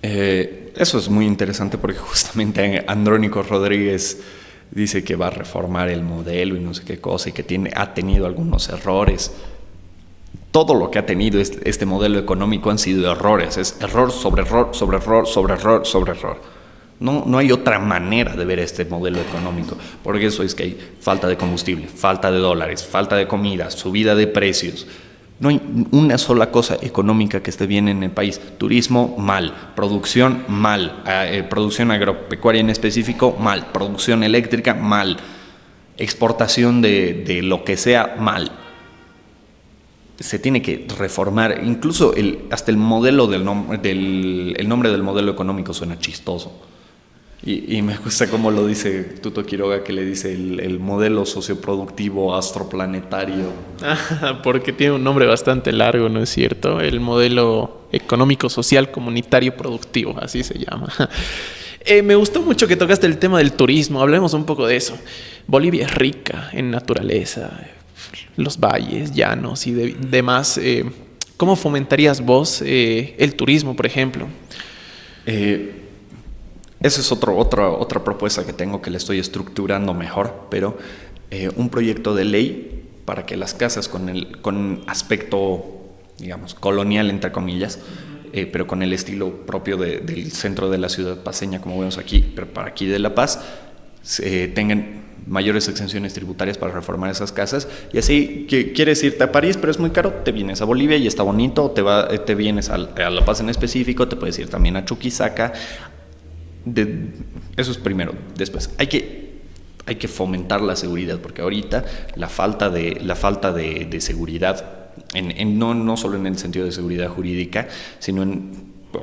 Eso es muy interesante porque justamente Andrónico Rodríguez dice que va a reformar el modelo y no sé qué cosa, y que ha tenido algunos errores. Todo lo que ha tenido este modelo económico han sido errores, es error sobre error, sobre error, sobre error, sobre error. No hay otra manera de ver este modelo económico, porque eso es que hay falta de combustible, falta de dólares, falta de comida, subida de precios. No hay una sola cosa económica que esté bien en el país. Turismo, mal. Producción, mal. Producción agropecuaria en específico, mal. Producción eléctrica, mal. Exportación de lo que sea, mal. Se tiene que reformar. Incluso hasta el modelo el nombre del modelo económico suena chistoso. Y me gusta cómo lo dice Tuto Quiroga, que le dice el modelo socioproductivo astroplanetario. Porque tiene un nombre bastante largo, ¿no es cierto? El modelo económico, social, comunitario, productivo, así se llama. Me gustó mucho que tocaste el tema del turismo. Hablemos un poco de eso. Bolivia es rica en naturaleza, los valles, llanos y demás. ¿Cómo fomentarías vos el turismo, por ejemplo? Esa es otra propuesta que tengo, que le estoy estructurando mejor, pero un proyecto de ley para que las casas con aspecto, digamos, colonial, entre comillas, pero con el estilo propio del centro de la ciudad paceña, como vemos aquí, pero para aquí de La Paz, tengan mayores exenciones tributarias para reformar esas casas. Y así, que quieres irte a París, pero es muy caro, te vienes a Bolivia y está bonito, te vienes a La Paz en específico, te puedes ir también a Chuquisaca. Eso es primero. Después hay que fomentar la seguridad, porque ahorita la falta de seguridad, no solo en el sentido de seguridad jurídica, sino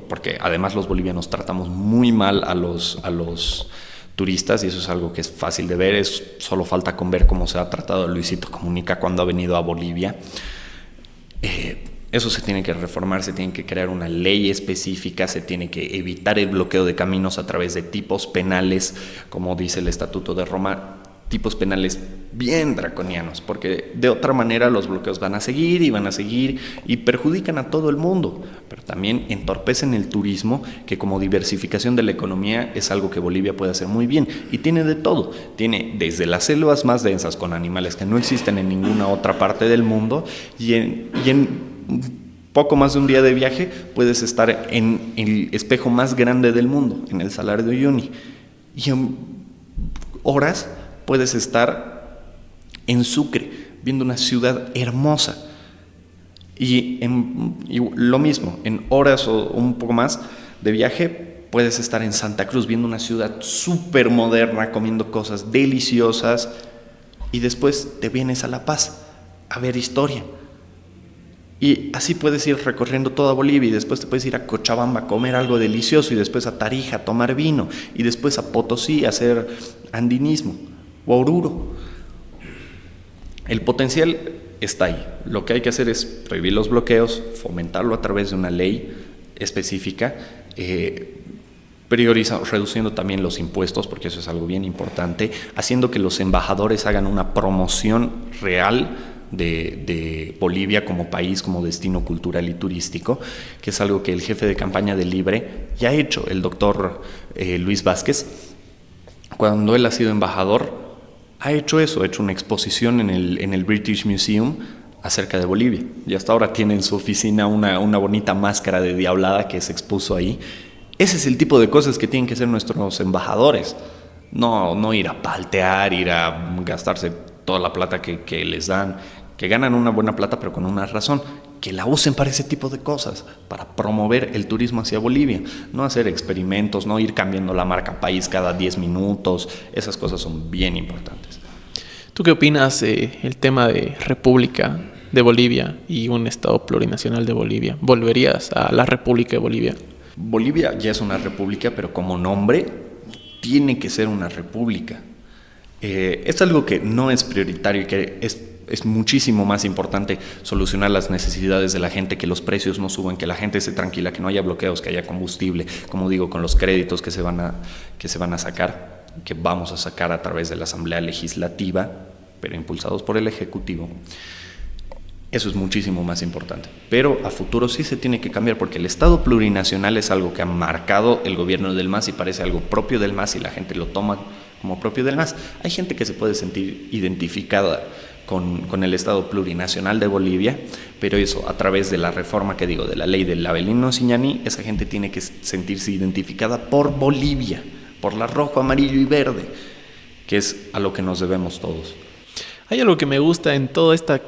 porque además los bolivianos tratamos muy mal a los turistas, y eso es algo que es fácil de ver. Solo falta con ver cómo se ha tratado a Luisito Comunica cuando ha venido a Bolivia. Eso se tiene que reformar, se tiene que crear una ley específica, se tiene que evitar el bloqueo de caminos a través de tipos penales, como dice el Estatuto de Roma, tipos penales bien draconianos, porque de otra manera los bloqueos van a seguir y perjudican a todo el mundo, pero también entorpecen el turismo, que como diversificación de la economía es algo que Bolivia puede hacer muy bien, y tiene de todo. Tiene desde las selvas más densas con animales que no existen en ninguna otra parte del mundo, y en poco más de un día de viaje puedes estar en el espejo más grande del mundo, en el Salar de Uyuni, y en horas puedes estar en Sucre viendo una ciudad hermosa, y lo mismo, en horas o un poco más de viaje puedes estar en Santa Cruz viendo una ciudad súper moderna, comiendo cosas deliciosas, y después te vienes a La Paz a ver historia. Y así puedes ir recorriendo toda Bolivia, y después te puedes ir a Cochabamba a comer algo delicioso, y después a Tarija a tomar vino, y después a Potosí a hacer andinismo, o a Oruro. El potencial está ahí. Lo que hay que hacer es prohibir los bloqueos, fomentarlo a través de una ley específica, reduciendo también los impuestos, porque eso es algo bien importante, haciendo que los embajadores hagan una promoción real de Bolivia como país, como destino cultural y turístico, que es algo que el jefe de campaña de Libre ya ha hecho, el doctor Luis Vázquez. Cuando él ha sido embajador, ha hecho eso, ha hecho una exposición en el British Museum acerca de Bolivia, y hasta ahora tiene en su oficina una bonita máscara de diablada que se expuso ahí. Ese es el tipo de cosas que tienen que hacer nuestros embajadores, no ir a paltear, ir a gastarse toda la plata que les dan, que ganan una buena plata, pero con una razón, que la usen para ese tipo de cosas, para promover el turismo hacia Bolivia, no hacer experimentos, no ir cambiando la marca país cada 10 minutos, esas cosas son bien importantes. ¿Tú qué opinas el tema de República de Bolivia y un Estado plurinacional de Bolivia? ¿Volverías a la República de Bolivia? Bolivia ya es una república, pero como nombre tiene que ser una república. Es algo que no es prioritario y que es muchísimo más importante solucionar las necesidades de la gente, que los precios no suban, que la gente esté tranquila, que no haya bloqueos, que haya combustible, como digo, con los créditos que se van a sacar, que vamos a sacar a través de la Asamblea Legislativa, pero impulsados por el Ejecutivo. Eso es muchísimo más importante. Pero a futuro sí se tiene que cambiar, porque el Estado plurinacional es algo que ha marcado el gobierno del MAS y parece algo propio del MAS, y la gente lo toma como propio del MAS. Hay gente que se puede sentir identificada con el Estado plurinacional de Bolivia, pero eso, a través de la reforma que digo, de la ley del Avelino Ciñani, esa gente tiene que sentirse identificada por Bolivia, por la rojo, amarillo y verde, que es a lo que nos debemos todos. Hay algo que me gusta en toda esta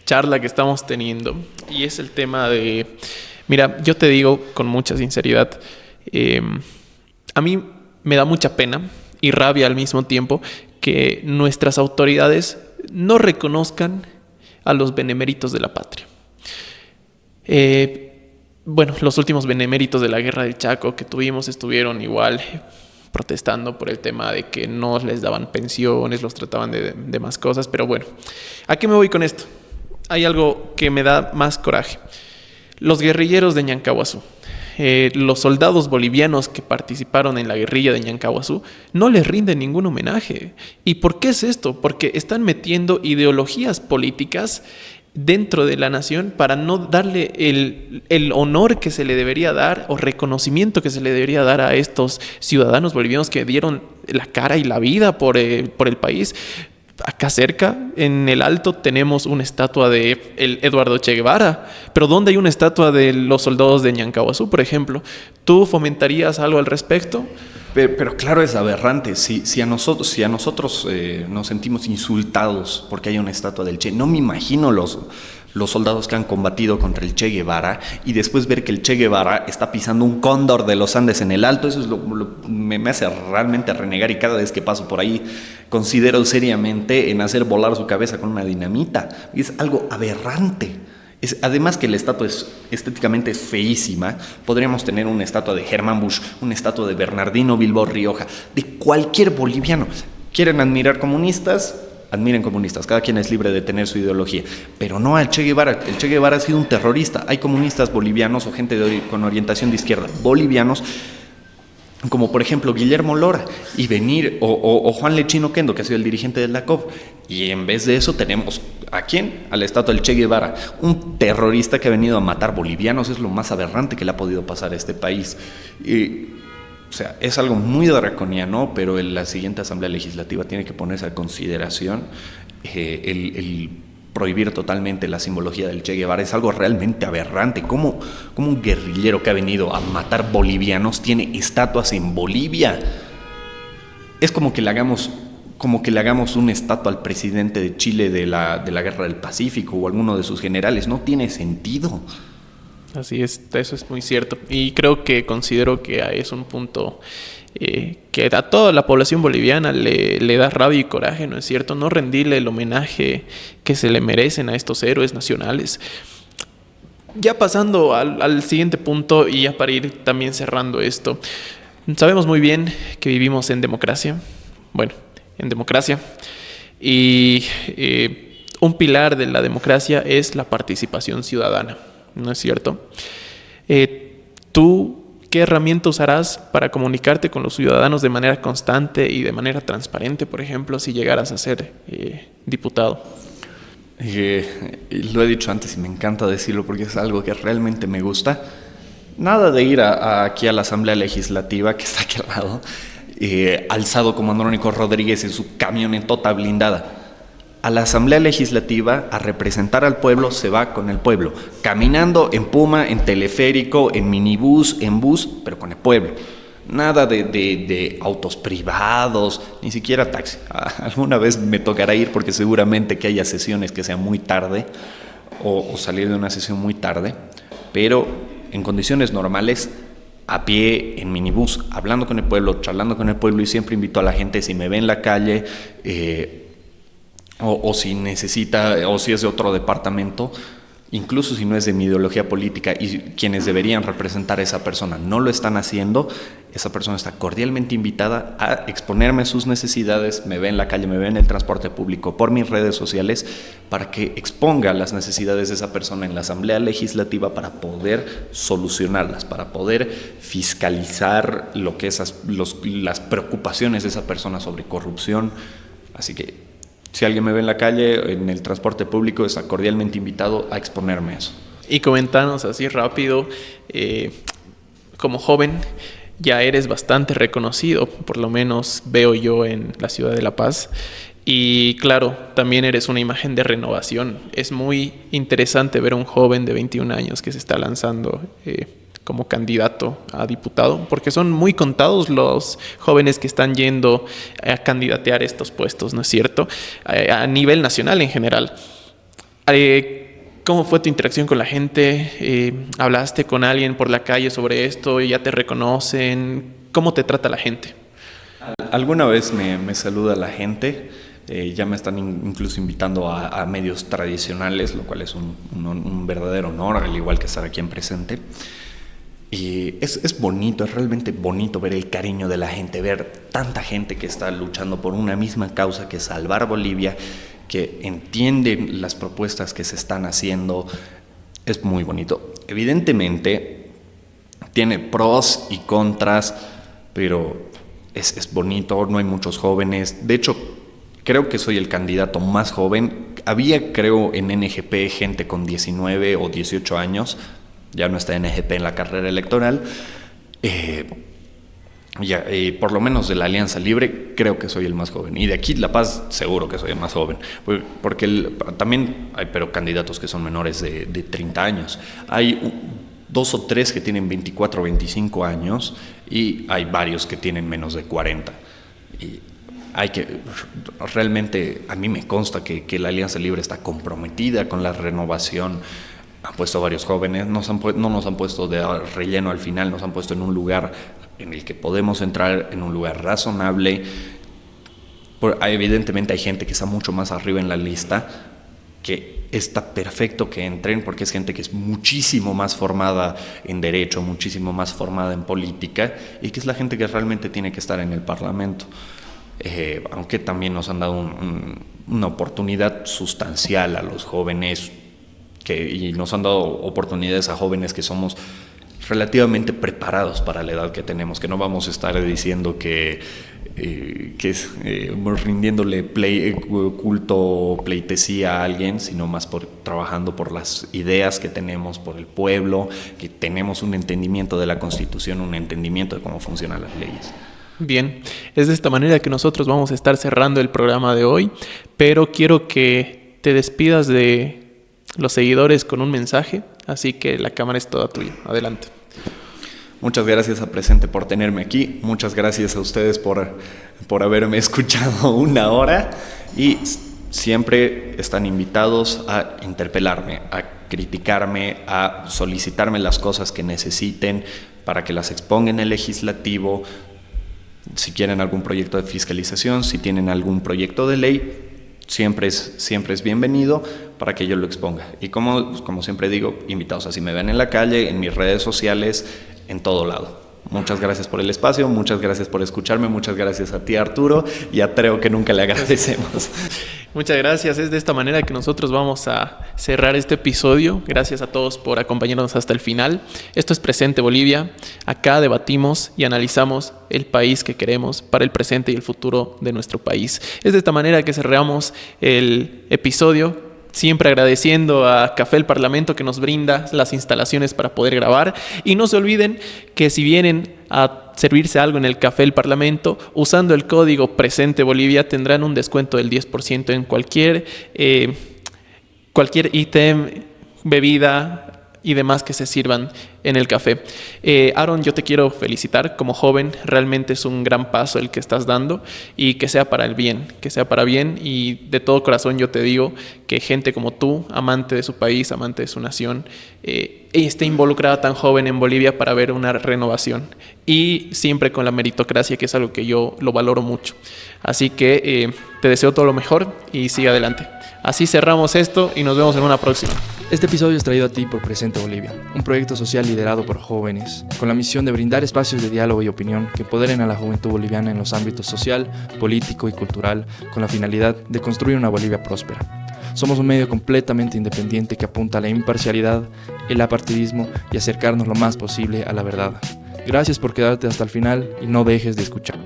charla que estamos teniendo, y es el tema de, mira, yo te digo con mucha sinceridad, a mí me da mucha pena y rabia al mismo tiempo que nuestras autoridades no reconozcan a los beneméritos de la patria. Bueno, los últimos beneméritos de la Guerra del Chaco que tuvimos estuvieron igual protestando por el tema de que no les daban pensiones, los trataban de más cosas, pero bueno, ¿a qué me voy con esto? Hay algo que me da más coraje. Los guerrilleros de Ñancahuazú, los soldados bolivianos que participaron en la guerrilla de Ñancahuazú, no les rinden ningún homenaje. ¿Y por qué es esto? Porque están metiendo ideologías políticas dentro de la nación para no darle el honor que se le debería dar o reconocimiento que se le debería dar a estos ciudadanos bolivianos que dieron la cara y la vida por el país. Acá cerca, en el Alto, tenemos una estatua de el Eduardo Che Guevara, pero ¿dónde hay una estatua de los soldados de Ñancahuazú, por ejemplo? ¿Tú fomentarías algo al respecto? Pero claro, es aberrante. Si a nosotros nos sentimos insultados porque hay una estatua del Che, no me imagino los soldados que han combatido contra el Che Guevara y después ver que el Che Guevara está pisando un cóndor de los Andes en el Alto. Eso es me hace realmente renegar, y cada vez que paso por ahí considero seriamente en hacer volar su cabeza con una dinamita. Es algo aberrante. Además que la estatua estéticamente es feísima, podríamos tener una estatua de Germán Busch, una estatua de Bernardino Bilbao Rioja, de cualquier boliviano. ¿Quieren admirar comunistas? Admiren comunistas, cada quien es libre de tener su ideología, pero no al Che Guevara. El Che Guevara ha sido un terrorista. Hay comunistas bolivianos o gente con orientación de izquierda bolivianos, como por ejemplo Guillermo Lora, y venir, o Juan Lechino Kendo, que ha sido el dirigente de la COP, y en vez de eso tenemos ¿a quién? A la estatua del Che Guevara, un terrorista que ha venido a matar bolivianos. Es lo más aberrante que le ha podido pasar a este país. O sea, es algo muy draconiano, pero en la siguiente Asamblea Legislativa tiene que ponerse a consideración el prohibir totalmente la simbología del Che Guevara. Es algo realmente aberrante. ¿Cómo un guerrillero que ha venido a matar bolivianos tiene estatuas en Bolivia? Es como que le hagamos una estatua al presidente de Chile de la Guerra del Pacífico o alguno de sus generales. No tiene sentido. Así es, eso es muy cierto. Y considero que es un punto que a toda la población boliviana le da rabia y coraje, ¿no es cierto? No rendirle el homenaje que se le merecen a estos héroes nacionales. Ya pasando al siguiente punto, y ya para ir también cerrando esto, sabemos muy bien que vivimos en democracia. Bueno, en democracia. Y un pilar de la democracia es la participación ciudadana, ¿no es cierto? ¿Tú qué herramienta usarás para comunicarte con los ciudadanos de manera constante y de manera transparente, por ejemplo, si llegaras a ser diputado? Lo he dicho antes y me encanta decirlo porque es algo que realmente me gusta. Nada de ir aquí a la Asamblea Legislativa, que está aquí al lado, alzado como Andrónico Rodríguez en su camionetota blindada. A la Asamblea Legislativa a representar al pueblo se va con el pueblo, caminando en puma, en teleférico, en minibús, en bus, pero con el pueblo. Nada de autos privados, ni siquiera taxi. Alguna vez me tocará ir porque seguramente que haya sesiones que sean muy tarde o salir de una sesión muy tarde, pero en condiciones normales, a pie, en minibús, hablando con el pueblo, charlando con el pueblo, y siempre invito a la gente, si me ve en la calle, o si necesita, o si es de otro departamento, incluso si no es de mi ideología política y quienes deberían representar a esa persona no lo están haciendo, esa persona está cordialmente invitada a exponerme sus necesidades, me ve en la calle, me ve en el transporte público, por mis redes sociales, para que exponga las necesidades de esa persona en la Asamblea Legislativa para poder solucionarlas, para poder fiscalizar lo que las preocupaciones de esa persona sobre corrupción. Así que si alguien me ve en la calle, en el transporte público, está cordialmente invitado a exponerme eso. Y comentanos así rápido, como joven ya eres bastante reconocido, por lo menos veo yo en la ciudad de La Paz. Y claro, también eres una imagen de renovación. Es muy interesante ver a un joven de 21 años que se está lanzando como candidato a diputado, porque son muy contados los jóvenes que están yendo a candidatear estos puestos, ¿no es cierto? A nivel nacional en general. ¿Cómo fue tu interacción con la gente? ¿Hablaste con alguien por la calle sobre esto? ¿Ya te reconocen? ¿Cómo te trata la gente? Alguna vez me saluda la gente, ya me están incluso invitando a medios tradicionales, lo cual es un verdadero honor, al igual que estar aquí en presente. Y es bonito, es realmente bonito ver el cariño de la gente, ver tanta gente que está luchando por una misma causa, que es salvar Bolivia, que entienden las propuestas que se están haciendo. Es muy bonito. Evidentemente tiene pros y contras, pero es bonito, no hay muchos jóvenes. De hecho, creo que soy el candidato más joven. Había, creo, en NGP gente con 19 o 18 años. Ya no está NGP en la carrera electoral. Por lo menos de la Alianza Libre, creo que soy el más joven. Y de aquí, La Paz, seguro que soy el más joven. Porque también hay candidatos que son menores de 30 años. Hay 2 o 3 que tienen 24 o 25 años y hay varios que tienen menos de 40. Y realmente a mí me consta que la Alianza Libre está comprometida con la renovación. Han puesto varios jóvenes, no nos han puesto de relleno al final, nos han puesto en un lugar en el que podemos entrar, en un lugar razonable. Evidentemente hay gente que está mucho más arriba en la lista, que está perfecto que entren, porque es gente que es muchísimo más formada en derecho, muchísimo más formada en política, y que es la gente que realmente tiene que estar en el Parlamento. Aunque también nos han dado una oportunidad sustancial a los jóvenes, y nos han dado oportunidades a jóvenes que somos relativamente preparados para la edad que tenemos, que no vamos a estar diciendo que rindiéndole culto, pleitesía a alguien, sino más trabajando por las ideas que tenemos, por el pueblo, que tenemos un entendimiento de la Constitución, un entendimiento de cómo funcionan las leyes. Bien, es de esta manera que nosotros vamos a estar cerrando el programa de hoy, pero quiero que te despidas de los seguidores con un mensaje, así que la cámara es toda tuya. Adelante. Muchas gracias a Presente por tenerme aquí, muchas gracias a ustedes por haberme escuchado 1 hora, y siempre están invitados a interpelarme, a criticarme, a solicitarme las cosas que necesiten para que las exponga en el legislativo. Si quieren algún proyecto de fiscalización, si tienen algún proyecto de ley, siempre es bienvenido para que yo lo exponga. Y como siempre digo, invitados a si me ven en la calle, en mis redes sociales, en todo lado. Muchas gracias por el espacio, muchas gracias por escucharme, muchas gracias a ti, Arturo, y a Treo, que nunca le agradecemos. Muchas gracias, es de esta manera que nosotros vamos a cerrar este episodio. Gracias a todos por acompañarnos hasta el final. Esto es Presente Bolivia. Acá debatimos y analizamos el país que queremos para el presente y el futuro de nuestro país. Es de esta manera que cerramos el episodio, siempre agradeciendo a Café El Parlamento, que nos brinda las instalaciones para poder grabar. Y no se olviden que si vienen a servirse algo en el Café El Parlamento, usando el código Presente Bolivia, tendrán un descuento del 10% en cualquier ítem, bebida y demás que se sirvan en el café. Aaron, yo te quiero felicitar como joven. Realmente es un gran paso el que estás dando, y que sea para el bien, y de todo corazón yo te digo que gente como tú, amante de su país, amante de su nación, esté involucrada tan joven en Bolivia para ver una renovación, y siempre con la meritocracia, que es algo que yo lo valoro mucho. Así que te deseo todo lo mejor y sigue adelante. Así cerramos esto y nos vemos en una próxima. Este episodio es traído a ti por Presente Bolivia, un proyecto social liderado por jóvenes, con la misión de brindar espacios de diálogo y opinión que empoderen a la juventud boliviana en los ámbitos social, político y cultural, con la finalidad de construir una Bolivia próspera. Somos un medio completamente independiente que apunta a la imparcialidad, el apartidismo y acercarnos lo más posible a la verdad. Gracias por quedarte hasta el final y no dejes de escuchar.